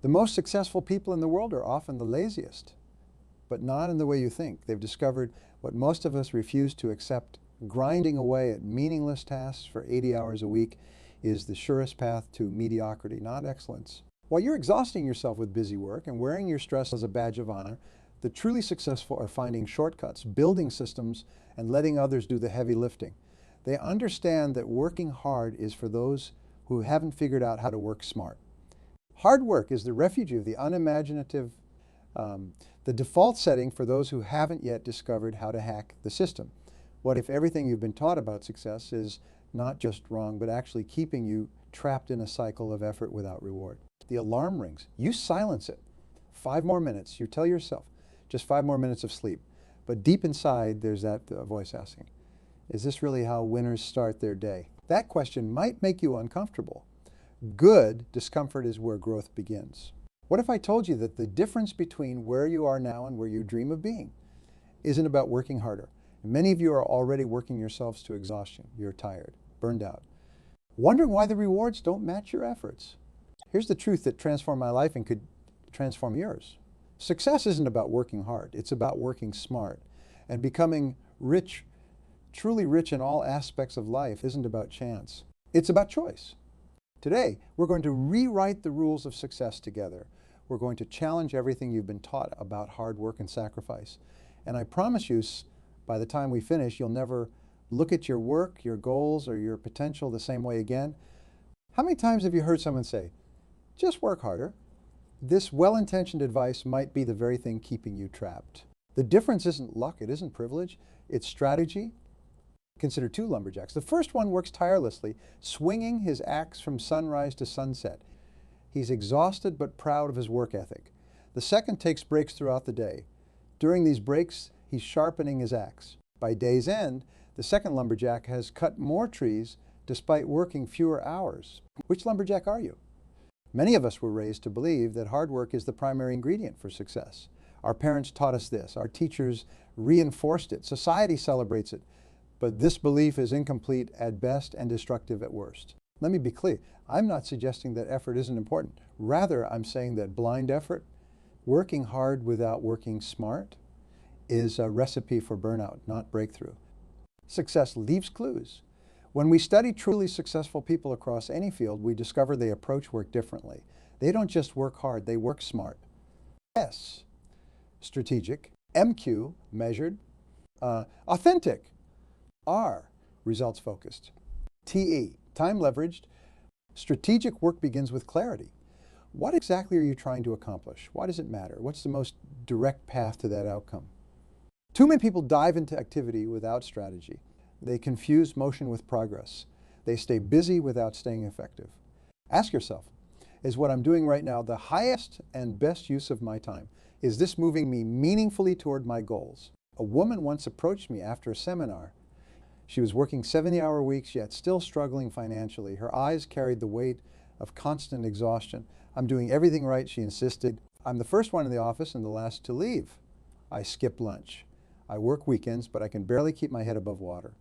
The most successful people in the world are often the laziest, but not in the way you think. They've discovered what most of us refuse to accept. Grinding away at meaningless tasks for 80 hours a week is the surest path to mediocrity, not excellence. While you're exhausting yourself with busy work and wearing your stress as a badge of honor, the truly successful are finding shortcuts, building systems, and letting others do the heavy lifting. They understand that working hard is for those who haven't figured out how to work smart. Hard work is the refuge of the unimaginative, the default setting for those who haven't yet discovered how to hack the system. What if everything you've been taught about success is not just wrong, but actually keeping you trapped in a cycle of effort without reward? The alarm rings. You silence it. 5 more minutes. You tell yourself, just 5 more minutes of sleep. But deep inside, there's that voice asking, is this really how winners start their day? That question might make you uncomfortable. Good discomfort is where growth begins. What if I told you that the difference between where you are now and where you dream of being isn't about working harder? Many of you are already working yourselves to exhaustion. You're tired, burned out, wondering why the rewards don't match your efforts. Here's the truth that transformed my life and could transform yours. Success isn't about working hard. It's about working smart. And becoming rich, truly rich in all aspects of life isn't about chance. It's about choice. Today, we're going to rewrite the rules of success together. We're going to challenge everything you've been taught about hard work and sacrifice. And I promise you, by the time we finish, you'll never look at your work, your goals, or your potential the same way again. How many times have you heard someone say, just work harder? This well-intentioned advice might be the very thing keeping you trapped. The difference isn't luck, it isn't privilege, it's strategy. Consider 2 lumberjacks. The first one works tirelessly, swinging his axe from sunrise to sunset. He's exhausted but proud of his work ethic. The second takes breaks throughout the day. During these breaks, he's sharpening his axe. By day's end, the second lumberjack has cut more trees despite working fewer hours. Which lumberjack are you? Many of us were raised to believe that hard work is the primary ingredient for success. Our parents taught us this. Our teachers reinforced it. Society celebrates it. But this belief is incomplete at best and destructive at worst. Let me be clear. I'm not suggesting that effort isn't important. Rather, I'm saying that blind effort, working hard without working smart, is a recipe for burnout, not breakthrough. Success leaves clues. When we study truly successful people across any field, we discover they approach work differently. They don't just work hard, they work smart. S, strategic. MQ, measured. Authentic. R, results focused. TE, time leveraged. Strategic work begins with clarity. What exactly are you trying to accomplish? Why does it matter? What's the most direct path to that outcome? Too many people dive into activity without strategy. They confuse motion with progress. They stay busy without staying effective. Ask yourself, is what I'm doing right now the highest and best use of my time? Is this moving me meaningfully toward my goals? A woman once approached me after a seminar. She was working 70-hour weeks, yet still struggling financially. Her eyes carried the weight of constant exhaustion. I'm doing everything right, she insisted. I'm the first one in the office and the last to leave. I skip lunch. I work weekends, but I can barely keep my head above water.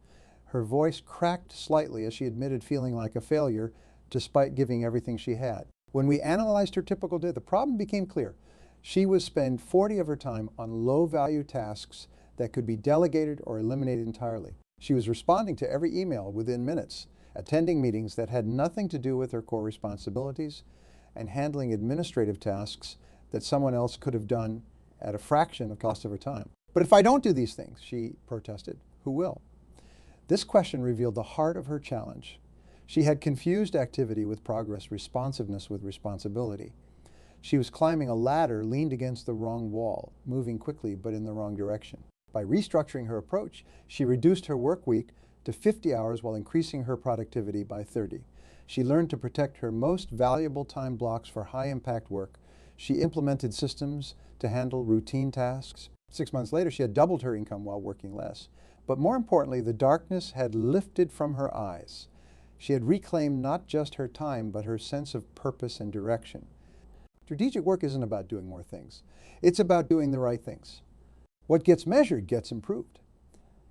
Her voice cracked slightly as she admitted feeling like a failure despite giving everything she had. When we analyzed her typical day, the problem became clear. She would spend 40 of her time on low-value tasks that could be delegated or eliminated entirely. She was responding to every email within minutes, attending meetings that had nothing to do with her core responsibilities, and handling administrative tasks that someone else could have done at a fraction of the cost of her time. But if I don't do these things, she protested, who will? This question revealed the heart of her challenge. She had confused activity with progress, responsiveness with responsibility. She was climbing a ladder leaned against the wrong wall, moving quickly but in the wrong direction. By restructuring her approach, she reduced her work week to 50 hours while increasing her productivity by 30. She learned to protect her most valuable time blocks for high-impact work. She implemented systems to handle routine tasks. 6 months later, she had doubled her income while working less. But more importantly, the darkness had lifted from her eyes. She had reclaimed not just her time, but her sense of purpose and direction. Strategic work isn't about doing more things. It's about doing the right things. What gets measured gets improved.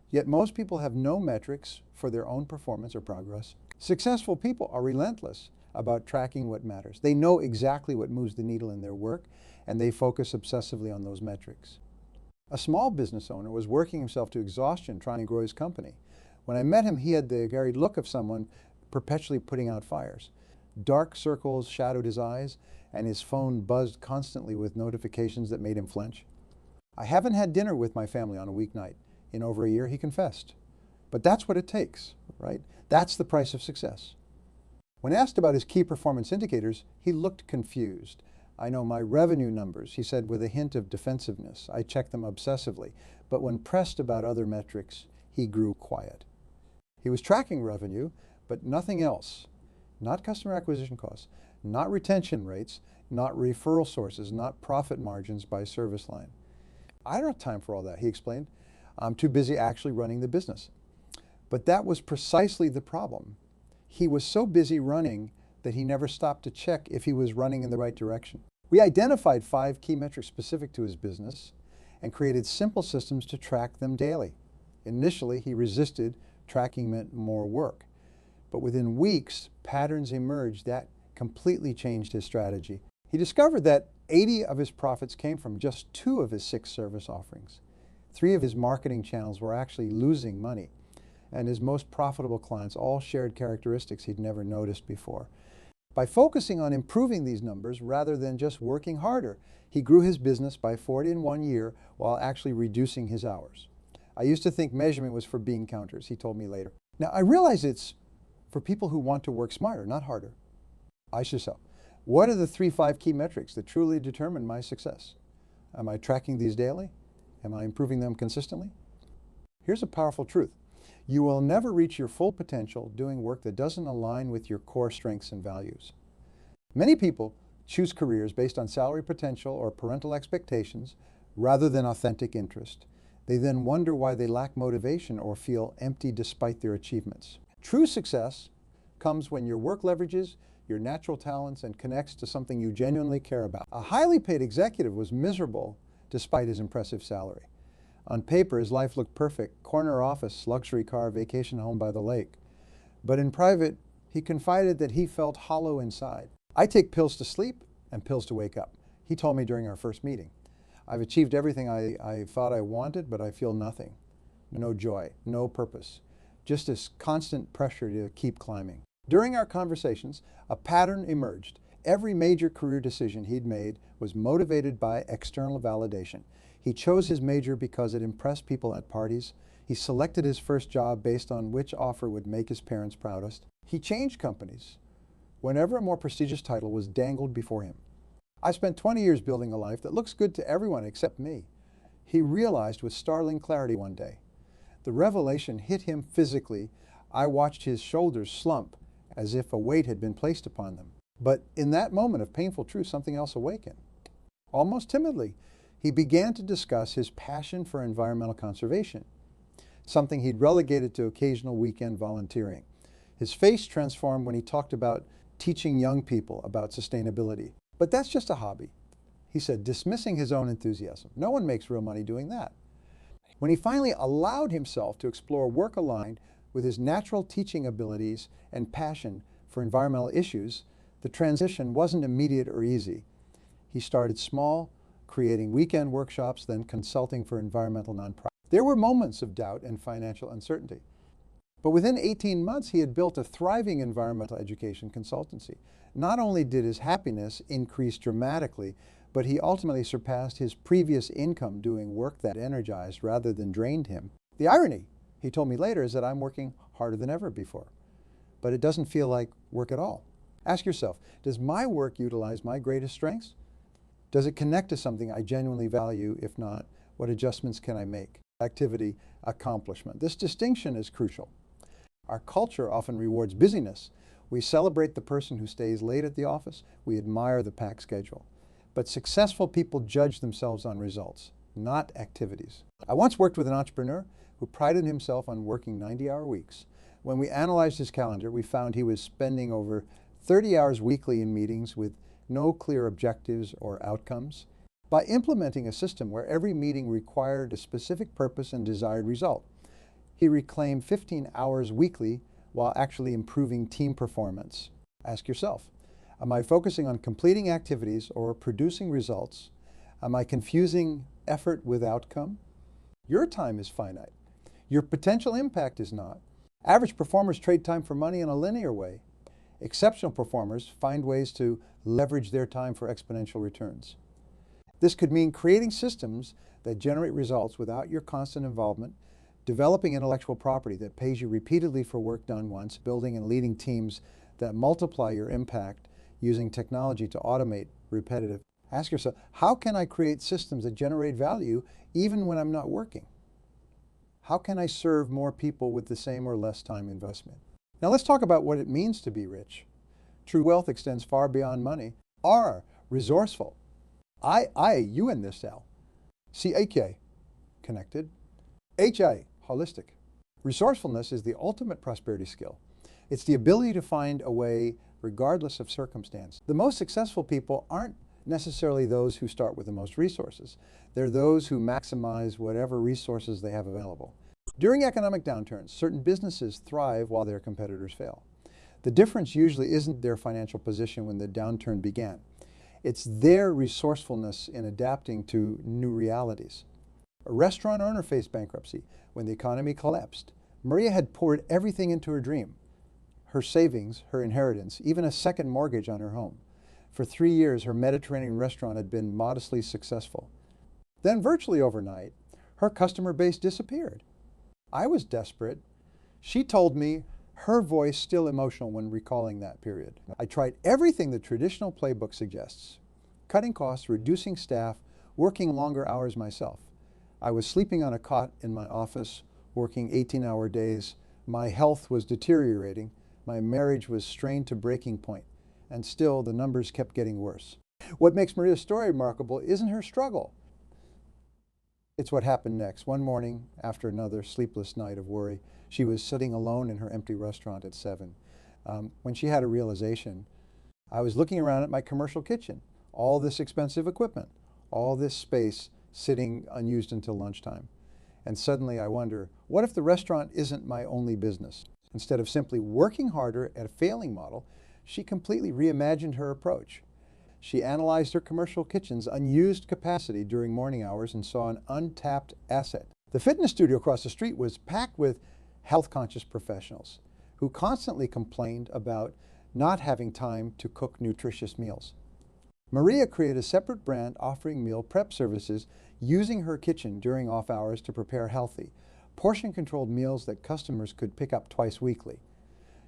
Yet most people have no metrics for their own performance or progress. Successful people are relentless. about tracking what matters. They know exactly what moves the needle in their work, and they focus obsessively on those metrics. A small business owner was working himself to exhaustion trying to grow his company. When I met him, he had the very look of someone perpetually putting out fires. Dark circles shadowed his eyes, and his phone buzzed constantly with notifications that made him flinch. "I haven't had dinner with my family on a weeknight in over a year," he confessed. But that's what it takes, right? That's the price of success. When asked about his key performance indicators, he looked confused. "I know my revenue numbers," he said with a hint of defensiveness. "I check them obsessively." But when pressed about other metrics, he grew quiet. He was tracking revenue, but nothing else. Not customer acquisition costs, not retention rates, not referral sources, not profit margins by service line. "I don't have time for all that," he explained. "I'm too busy actually running the business." But that was precisely the problem. He was so busy running that he never stopped to check if he was running in the right direction. We identified 5 key metrics specific to his business and created simple systems to track them daily. Initially, he resisted. Tracking meant more work. But within weeks, patterns emerged that completely changed his strategy. He discovered that 80 of his profits came from just 2 of his 6 service offerings. 3 of his marketing channels were actually losing money, and his most profitable clients all shared characteristics he'd never noticed before. By focusing on improving these numbers rather than just working harder, he grew his business by 40 in 1 year while actually reducing his hours. "I used to think measurement was for bean counters," he told me later. "Now I realize it's for people who want to work smarter, not harder." Ask yourself, what are the 3-5 key metrics that truly determine my success? Am I tracking these daily? Am I improving them consistently? Here's a powerful truth. You will never reach your full potential doing work that doesn't align with your core strengths and values. Many people choose careers based on salary potential or parental expectations rather than authentic interest. They then wonder why they lack motivation or feel empty despite their achievements. True success comes when your work leverages your natural talents and connects to something you genuinely care about. A highly paid executive was miserable despite his impressive salary. On paper, his life looked perfect: corner office, luxury car, vacation home by the lake. But in private, he confided that he felt hollow inside. "I take pills to sleep and pills to wake up," he told me during our first meeting. "I've achieved everything I thought I wanted, but I feel nothing. No joy, no purpose. Just this constant pressure to keep climbing." During our conversations, a pattern emerged. Every major career decision he'd made was motivated by external validation. He chose his major because it impressed people at parties. He selected his first job based on which offer would make his parents proudest. He changed companies whenever a more prestigious title was dangled before him. "I spent 20 years building a life that looks good to everyone except me," he realized with startling clarity one day. The revelation hit him physically. I watched his shoulders slump as if a weight had been placed upon them. But in that moment of painful truth, something else awakened. Almost timidly, he began to discuss his passion for environmental conservation, something he'd relegated to occasional weekend volunteering. His face transformed when he talked about teaching young people about sustainability. "But that's just a hobby," he said, dismissing his own enthusiasm. "No one makes real money doing that." When he finally allowed himself to explore work aligned with his natural teaching abilities and passion for environmental issues, the transition wasn't immediate or easy. He started small, creating weekend workshops, then consulting for environmental nonprofits. There were moments of doubt and financial uncertainty. But within 18 months, he had built a thriving environmental education consultancy. Not only did his happiness increase dramatically, but he ultimately surpassed his previous income doing work that energized rather than drained him. The irony, he told me later, is that I'm working harder than ever before, but it doesn't feel like work at all. Ask yourself, does my work utilize my greatest strengths? Does it connect to something I genuinely value? If not, what adjustments can I make? Activity, accomplishment. This distinction is crucial. Our culture often rewards busyness. We celebrate the person who stays late at the office. We admire the packed schedule. But successful people judge themselves on results, not activities. I once worked with an entrepreneur who prided himself on working 90-hour weeks. When we analyzed his calendar, we found he was spending over 30 hours weekly in meetings with no clear objectives or outcomes. By implementing a system where every meeting required a specific purpose and desired result, he reclaimed 15 hours weekly while actually improving team performance. Ask yourself, am I focusing on completing activities or producing results? Am I confusing effort with outcome? Your time is finite. Your potential impact is not. Average performers trade time for money in a linear way. Exceptional performers find ways to leverage their time for exponential returns. This could mean creating systems that generate results without your constant involvement, developing intellectual property that pays you repeatedly for work done once, building and leading teams that multiply your impact using technology to automate repetitive. Ask yourself, how can I create systems that generate value even when I'm not working? How can I serve more people with the same or less time investment? Now let's talk about what it means to be rich. True wealth extends far beyond money. R, resourceful. You in this cell. CAK, connected. HI, holistic. Resourcefulness is the ultimate prosperity skill. It's the ability to find a way regardless of circumstance. The most successful people aren't necessarily those who start with the most resources. They're those who maximize whatever resources they have available. During economic downturns, certain businesses thrive while their competitors fail. The difference usually isn't their financial position when the downturn began. It's their resourcefulness in adapting to new realities. A restaurant owner faced bankruptcy when the economy collapsed. Maria had poured everything into her dream, her savings, her inheritance, even a second mortgage on her home. For 3 years, her Mediterranean restaurant had been modestly successful. Then, virtually overnight, her customer base disappeared. I was desperate. She told me, her voice still emotional when recalling that period. I tried everything the traditional playbook suggests. Cutting costs, reducing staff, working longer hours myself. I was sleeping on a cot in my office, working 18-hour days. My health was deteriorating. My marriage was strained to breaking point. And still, the numbers kept getting worse. What makes Maria's story remarkable isn't her struggle. It's what happened next. One morning, after another sleepless night of worry, she was sitting alone in her empty restaurant at 7. When she had a realization, I was looking around at my commercial kitchen, all this expensive equipment, all this space sitting unused until lunchtime. And suddenly I wonder, what if the restaurant isn't my only business? Instead of simply working harder at a failing model, she completely reimagined her approach. She analyzed her commercial kitchen's unused capacity during morning hours and saw an untapped asset. The fitness studio across the street was packed with health-conscious professionals who constantly complained about not having time to cook nutritious meals. Maria created a separate brand offering meal prep services using her kitchen during off hours to prepare healthy, portion-controlled meals that customers could pick up twice weekly.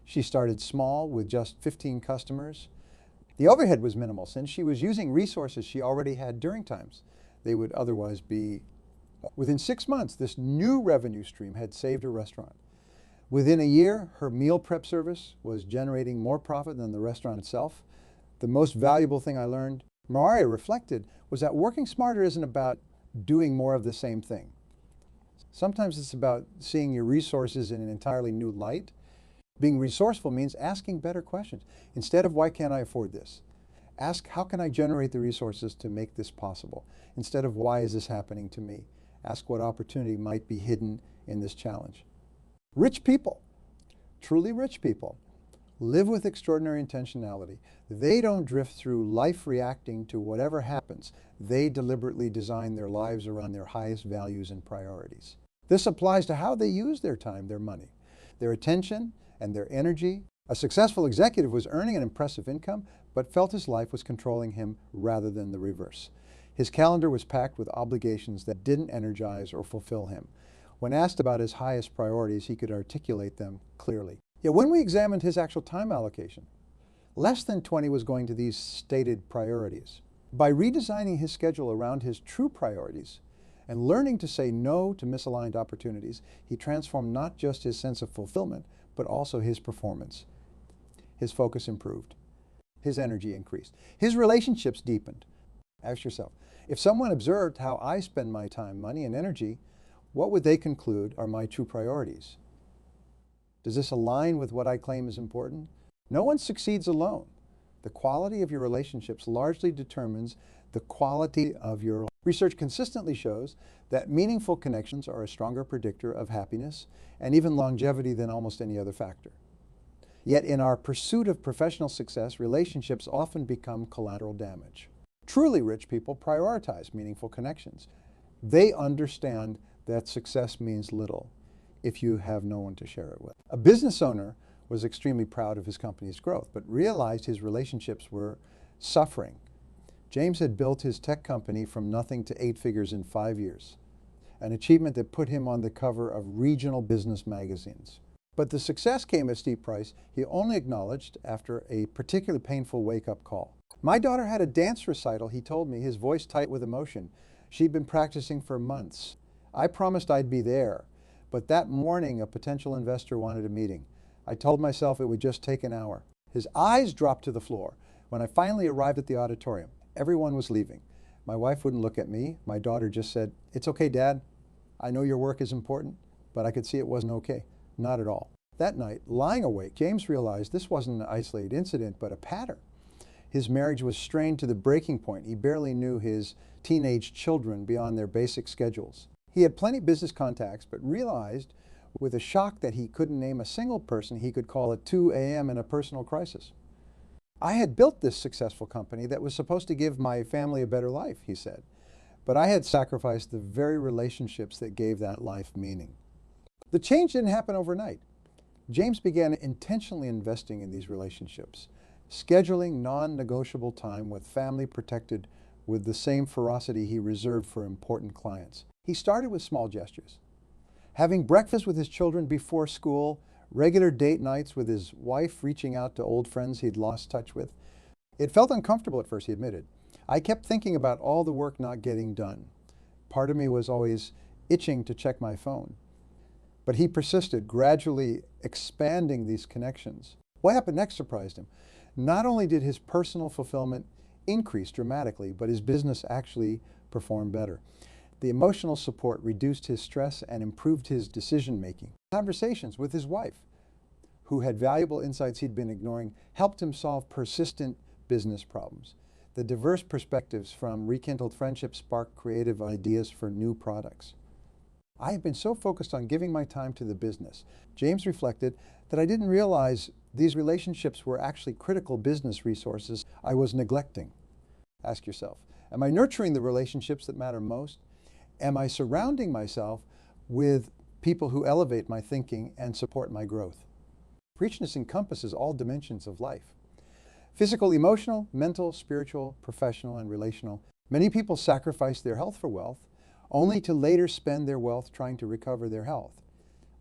She started small with just 15 customers. The overhead was minimal since she was using resources she already had during times they would otherwise be. Within 6 months, this new revenue stream had saved her restaurant. Within a year, her meal prep service was generating more profit than the restaurant itself. The most valuable thing I learned, Maria reflected, was that working smarter isn't about doing more of the same thing. Sometimes it's about seeing your resources in an entirely new light. Being resourceful means asking better questions. Instead of, why can't I afford this? Ask, how can I generate the resources to make this possible? Instead of, why is this happening to me? Ask what opportunity might be hidden in this challenge. Rich people, truly rich people, live with extraordinary intentionality. They don't drift through life reacting to whatever happens. They deliberately design their lives around their highest values and priorities. This applies to how they use their time, their money, their attention, and their energy. A successful executive was earning an impressive income, but felt his life was controlling him rather than the reverse. His calendar was packed with obligations that didn't energize or fulfill him. When asked about his highest priorities, he could articulate them clearly. Yet when we examined his actual time allocation, less than 20 was going to these stated priorities. By redesigning his schedule around his true priorities and learning to say no to misaligned opportunities, he transformed not just his sense of fulfillment, but also his performance. His focus improved. His energy increased. His relationships deepened. Ask yourself, if someone observed how I spend my time, money, and energy, what would they conclude are my true priorities? Does this align with what I claim is important? No one succeeds alone. The quality of your relationships largely determines the quality of your life. Research consistently shows that meaningful connections are a stronger predictor of happiness and even longevity than almost any other factor. Yet in our pursuit of professional success, relationships often become collateral damage. Truly rich people prioritize meaningful connections. They understand that success means little if you have no one to share it with. A business owner was extremely proud of his company's growth, but realized his relationships were suffering. James had built his tech company from nothing to 8 figures in 5 years, an achievement that put him on the cover of regional business magazines. But the success came at a steep price he only acknowledged after a particularly painful wake-up call. My daughter had a dance recital, he told me, his voice tight with emotion. She'd been practicing for months. I promised I'd be there, but that morning a potential investor wanted a meeting. I told myself it would just take an hour. His eyes dropped to the floor when I finally arrived at the auditorium. Everyone was leaving. My wife wouldn't look at me. My daughter just said, "It's okay, Dad. I know your work is important," but I could see it wasn't okay. Not at all. That night, lying awake, James realized this wasn't an isolated incident, but a pattern. His marriage was strained to the breaking point. He barely knew his teenage children beyond their basic schedules. He had plenty of business contacts, but realized with a shock that he couldn't name a single person he could call at 2 a.m. in a personal crisis. I had built this successful company that was supposed to give my family a better life, he said, but I had sacrificed the very relationships that gave that life meaning. The change didn't happen overnight. James began intentionally investing in these relationships, scheduling non-negotiable time with family protected with the same ferocity he reserved for important clients. He started with small gestures. Having breakfast with his children before school, regular date nights with his wife, reaching out to old friends he'd lost touch with. It felt uncomfortable at first, he admitted. I kept thinking about all the work not getting done. Part of me was always itching to check my phone. But he persisted, gradually expanding these connections. What happened next surprised him. Not only did his personal fulfillment increase dramatically, but his business actually performed better. The emotional support reduced his stress and improved his decision-making. Conversations with his wife, who had valuable insights he'd been ignoring, helped him solve persistent business problems. The diverse perspectives from rekindled friendships sparked creative ideas for new products. I have been so focused on giving my time to the business, James reflected, that I didn't realize these relationships were actually critical business resources I was neglecting. Ask yourself, am I nurturing the relationships that matter most? Am I surrounding myself with people who elevate my thinking and support my growth? Richness encompasses all dimensions of life. Physical, emotional, mental, spiritual, professional, and relational. Many people sacrifice their health for wealth, only to later spend their wealth trying to recover their health.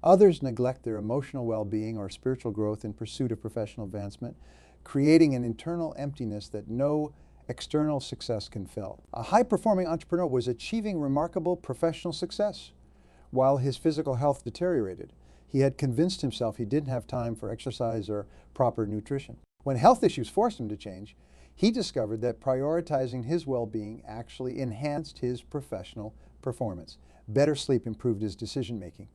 Others neglect their emotional well-being or spiritual growth in pursuit of professional advancement, creating an internal emptiness that no external success can fill. A high-performing entrepreneur was achieving remarkable professional success while his physical health deteriorated. He had convinced himself he didn't have time for exercise or proper nutrition. When health issues forced him to change, he discovered that prioritizing his well-being actually enhanced his professional performance. Better sleep improved his decision-making.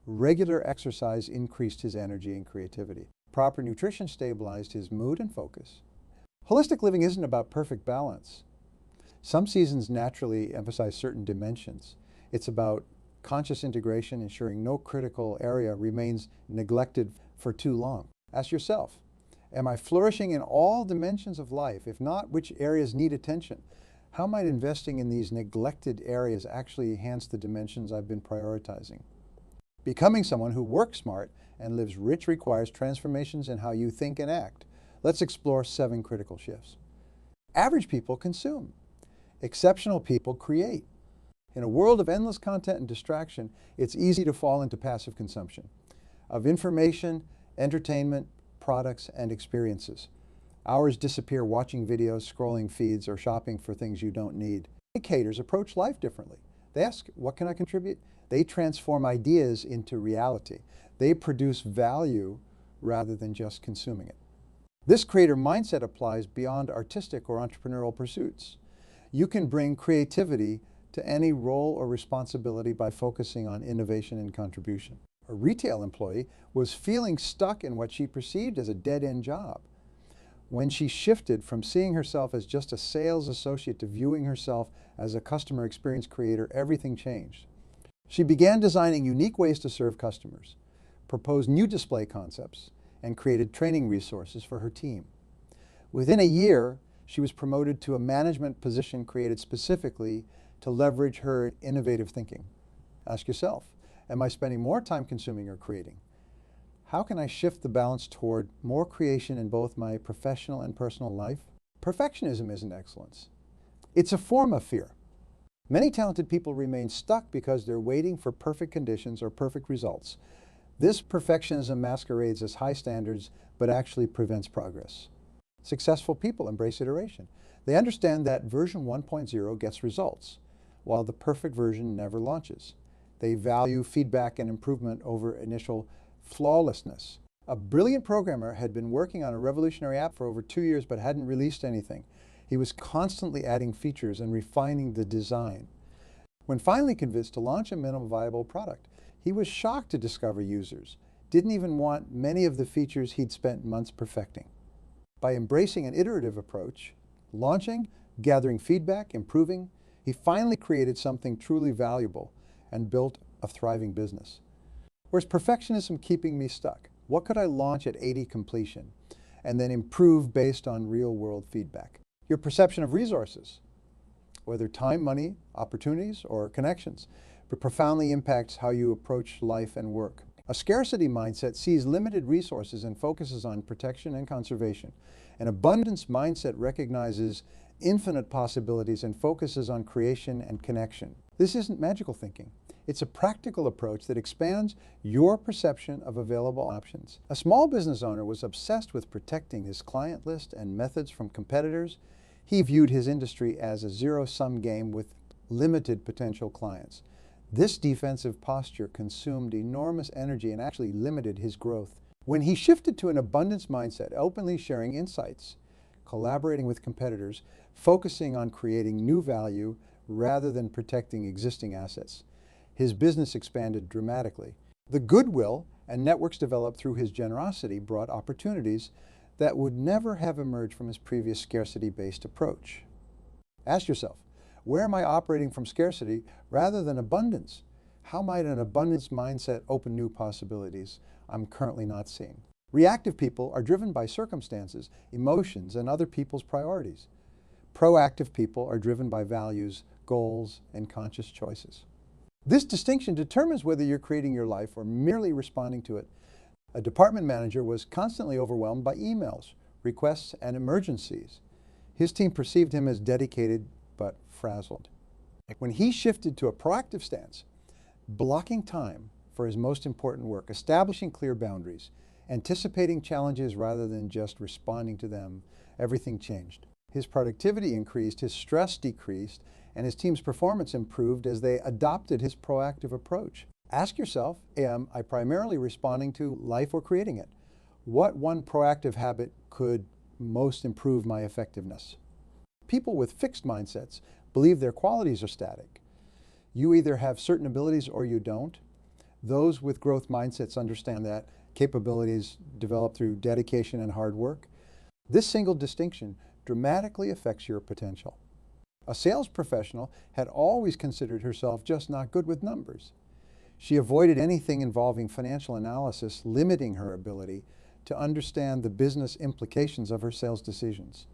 Regular exercise increased his energy and creativity. Proper nutrition stabilized his mood and focus. Holistic living isn't about perfect balance. Some seasons naturally emphasize certain dimensions. It's about conscious integration, ensuring no critical area remains neglected for too long. Ask yourself, am I flourishing in all dimensions of life? If not, which areas need attention? How might investing in these neglected areas actually enhance the dimensions I've been prioritizing? Becoming someone who works smart and lives rich requires transformations in how you think and act. Let's explore 7 critical shifts. Average people consume. Exceptional people create. In a world of endless content and distraction, it's easy to fall into passive consumption of information, entertainment, products, and experiences. Hours disappear watching videos, scrolling feeds, or shopping for things you don't need. Educators approach life differently. They ask, what can I contribute? They transform ideas into reality. They produce value rather than just consuming it. This creator mindset applies beyond artistic or entrepreneurial pursuits. You can bring creativity to any role or responsibility by focusing on innovation and contribution. A retail employee was feeling stuck in what she perceived as a dead-end job. When she shifted from seeing herself as just a sales associate to viewing herself as a customer experience creator, everything changed. She began designing unique ways to serve customers, proposed new display concepts, and created training resources for her team. Within a year, she was promoted to a management position created specifically to leverage her innovative thinking. Ask yourself, am I spending more time consuming or creating? How can I shift the balance toward more creation in both my professional and personal life? Perfectionism isn't excellence. It's a form of fear. Many talented people remain stuck because they're waiting for perfect conditions or perfect results. This perfectionism masquerades as high standards, but actually prevents progress. Successful people embrace iteration. They understand that version 1.0 gets results, while the perfect version never launches. They value feedback and improvement over initial flawlessness. A brilliant programmer had been working on a revolutionary app for over 2 years but hadn't released anything. He was constantly adding features and refining the design. When finally convinced to launch a minimum viable product, he was shocked to discover users didn't even want many of the features he'd spent months perfecting. By embracing an iterative approach, launching, gathering feedback, improving, he finally created something truly valuable and built a thriving business. Where's perfectionism keeping me stuck? What could I launch at 80 completion and then improve based on real-world feedback? Your perception of resources, whether time, money, opportunities, or connections, but profoundly impacts how you approach life and work. A scarcity mindset sees limited resources and focuses on protection and conservation. An abundance mindset recognizes infinite possibilities and focuses on creation and connection. This isn't magical thinking. It's a practical approach that expands your perception of available options. A small business owner was obsessed with protecting his client list and methods from competitors. He viewed his industry as a zero-sum game with limited potential clients. This defensive posture consumed enormous energy and actually limited his growth. When he shifted to an abundance mindset, openly sharing insights, collaborating with competitors, focusing on creating new value rather than protecting existing assets, his business expanded dramatically. The goodwill and networks developed through his generosity brought opportunities that would never have emerged from his previous scarcity-based approach. Ask yourself, where am I operating from scarcity rather than abundance? How might an abundance mindset open new possibilities I'm currently not seeing? Reactive people are driven by circumstances, emotions, and other people's priorities. Proactive people are driven by values, goals, and conscious choices. This distinction determines whether you're creating your life or merely responding to it. A department manager was constantly overwhelmed by emails, requests, and emergencies. His team perceived him as dedicated but frazzled. When he shifted to a proactive stance, blocking time for his most important work, establishing clear boundaries, anticipating challenges rather than just responding to them, everything changed. His productivity increased, his stress decreased, and his team's performance improved as they adopted his proactive approach. Ask yourself, am I primarily responding to life or creating it? What one proactive habit could most improve my effectiveness? People with fixed mindsets believe their qualities are static. You either have certain abilities or you don't. Those with growth mindsets understand that capabilities develop through dedication and hard work. This single distinction dramatically affects your potential. A sales professional had always considered herself just not good with numbers. She avoided anything involving financial analysis, limiting her ability to understand the business implications of her sales decisions.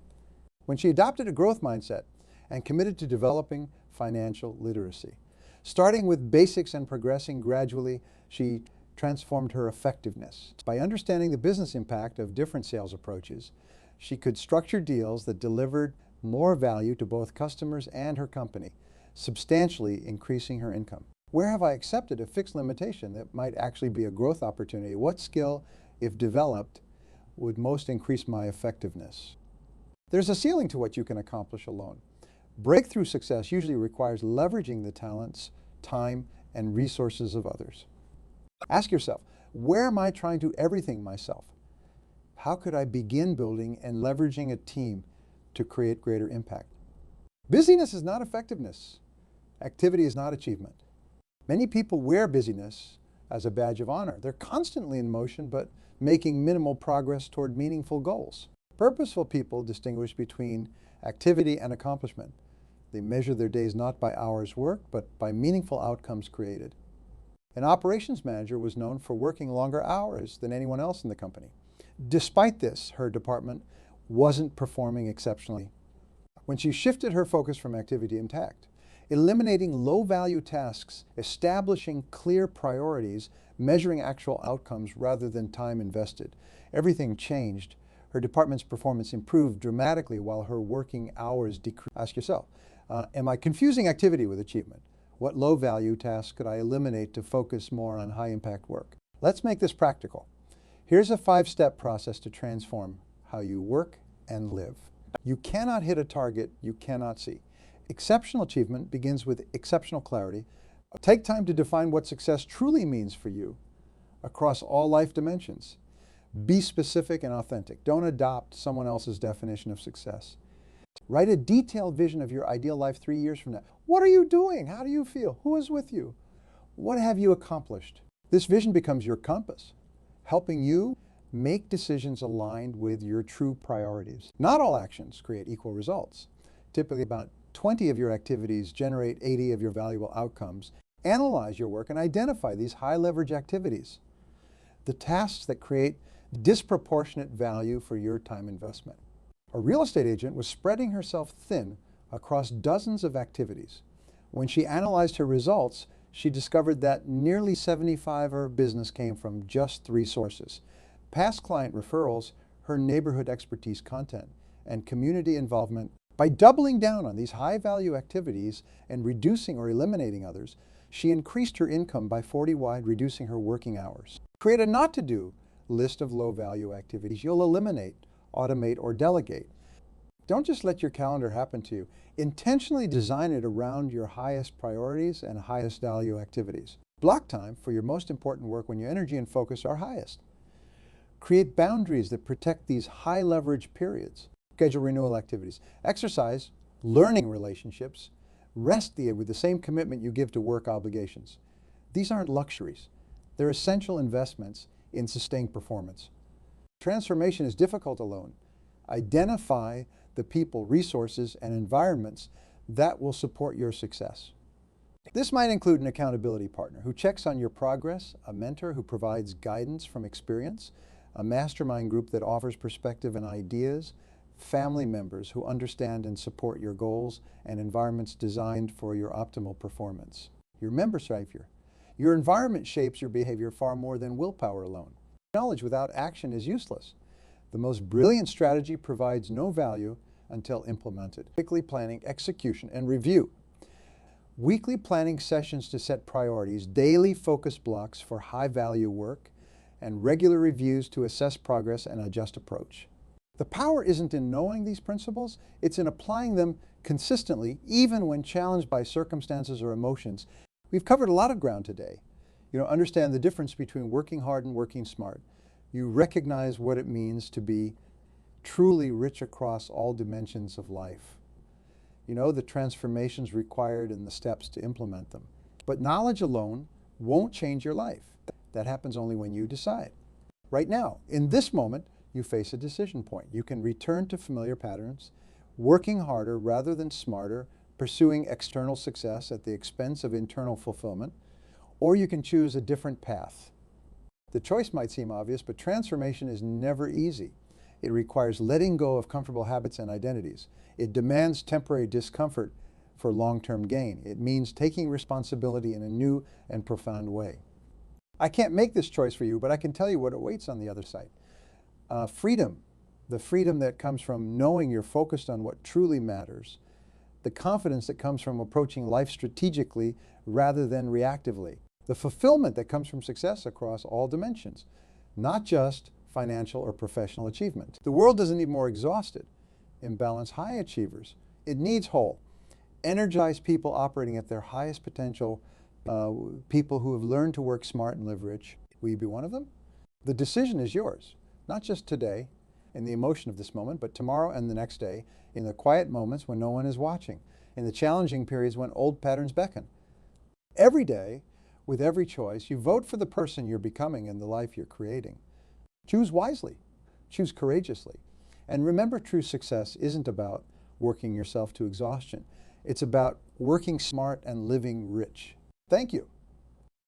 When she adopted a growth mindset and committed to developing financial literacy, starting with basics and progressing gradually, she transformed her effectiveness. By understanding the business impact of different sales approaches, she could structure deals that delivered more value to both customers and her company, substantially increasing her income. Where have I accepted a fixed limitation that might actually be a growth opportunity? What skill, if developed, would most increase my effectiveness? There's a ceiling to what you can accomplish alone. Breakthrough success usually requires leveraging the talents, time, and resources of others. Ask yourself, where am I trying to do everything myself? How could I begin building and leveraging a team to create greater impact? Busyness is not effectiveness. Activity is not achievement. Many people wear busyness as a badge of honor. They're constantly in motion, but making minimal progress toward meaningful goals. Purposeful people distinguish between activity and accomplishment. They measure their days not by hours worked, but by meaningful outcomes created. An operations manager was known for working longer hours than anyone else in the company. Despite this, her department wasn't performing exceptionally. When she shifted her focus from activity to impact, eliminating low-value tasks, establishing clear priorities, measuring actual outcomes rather than time invested, everything changed. Her department's performance improved dramatically while her working hours decreased. Ask yourself, am I confusing activity with achievement? What low-value tasks could I eliminate to focus more on high-impact work? Let's make this practical. Here's a 5-step process to transform how you work and live. You cannot hit a target you cannot see. Exceptional achievement begins with exceptional clarity. Take time to define what success truly means for you across all life dimensions. Be specific and authentic. Don't adopt someone else's definition of success. Write a detailed vision of your ideal life 3 years from now. What are you doing? How do you feel? Who is with you? What have you accomplished? This vision becomes your compass, helping you make decisions aligned with your true priorities. Not all actions create equal results. Typically, about 20 of your activities generate 80 of your valuable outcomes. Analyze your work and identify these high-leverage activities, the tasks that create disproportionate value for your time investment. A real estate agent was spreading herself thin across dozens of activities. When she analyzed her results, she discovered that nearly 75% of her business came from just 3 sources: past client referrals, her neighborhood expertise content, and community involvement. By doubling down on these high-value activities and reducing or eliminating others, she increased her income by 40 while reducing her working hours. Create a not-to-do list of low-value activities you'll eliminate, automate, or delegate. Don't just let your calendar happen to you. Intentionally design it around your highest priorities and highest value activities. Block time for your most important work when your energy and focus are highest. Create boundaries that protect these high-leverage periods. Schedule renewal activities. Exercise, learning relationships, rest with the same commitment you give to work obligations. These aren't luxuries. They're essential investments in sustained performance. Transformation is difficult alone. Identify the people, resources, and environments that will support your success. This might include an accountability partner who checks on your progress, a mentor who provides guidance from experience, a mastermind group that offers perspective and ideas, family members who understand and support your goals, and environments designed for your optimal performance. Your member savior. Your environment shapes your behavior far more than willpower alone. Knowledge without action is useless. The most brilliant strategy provides no value until implemented. Weekly planning, execution, and review. Weekly planning sessions to set priorities, daily focus blocks for high-value work, and regular reviews to assess progress and adjust approach. The power isn't in knowing these principles, it's in applying them consistently, even when challenged by circumstances or emotions. We've covered a lot of ground today. Understand the difference between working hard and working smart. You recognize what it means to be truly rich across all dimensions of life. The transformations required and the steps to implement them. But knowledge alone won't change your life. That happens only when you decide. Right now, in this moment, you face a decision point. You can return to familiar patterns, working harder rather than smarter, pursuing external success at the expense of internal fulfillment, or you can choose a different path. The choice might seem obvious, but transformation is never easy. It requires letting go of comfortable habits and identities. It demands temporary discomfort for long-term gain. It means taking responsibility in a new and profound way. I can't make this choice for you, but I can tell you what awaits on the other side. Freedom, the freedom that comes from knowing you're focused on what truly matters, the confidence that comes from approaching life strategically rather than reactively, the fulfillment that comes from success across all dimensions, not just financial or professional achievement. The world doesn't need more exhausted, imbalanced high achievers. It needs whole, energized people operating at their highest potential, people who have learned to work smart and live rich. Will you be one of them? The decision is yours. Not just today, in the emotion of this moment, but tomorrow and the next day, in the quiet moments when no one is watching, in the challenging periods when old patterns beckon. Every day, with every choice, you vote for the person you're becoming and the life you're creating. Choose wisely, choose courageously, and remember, true success isn't about working yourself to exhaustion. It's about working smart and living rich. Thank you.